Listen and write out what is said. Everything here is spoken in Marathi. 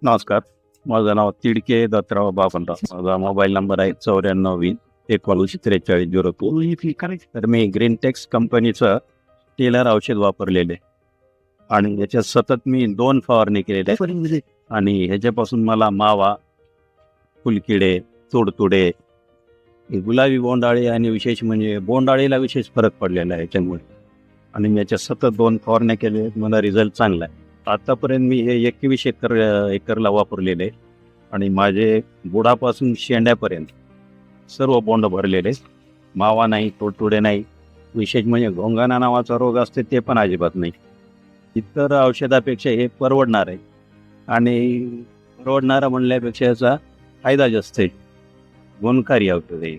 नमस्कार. माझं नाव तिडके दत्तराव बापनराव. माझा मोबाईल नंबर आहे 94 19 43 02. तर मी ग्रीनटेक्स कंपनीचं टेलर औषध वापरलेले आणि याच्यात सतत मी 2 फवारणी केलेल्या आहेत आणि ह्याच्यापासून मला मावा, फुलकिडे, तुडतुडे, गुलाबी बोंडाळी आणि विशेष म्हणजे बोंडाळीला विशेष फरक पडलेला आहे याच्यामुळे. आणि मी याच्यात सतत 2 फवारण्या केल्या. मला रिझल्ट चांगला आहे. आतापर्यंत मी हे 21 एकरला वापरलेले आहे आणि माझे बुडापासून शेंड्यापर्यंत सर्व बोंड भरलेले आहेत. मावा नाही, तुडतुडे नाही. विशेष म्हणजे घोंगाना नावाचा रोग असते ते पण अजिबात नाही. इतर औषधापेक्षा हे परवडणार आहे आणि परवडणारा म्हणल्यापेक्षा याचा फायदा जास्त आहे. गुणकारी औषध आहे.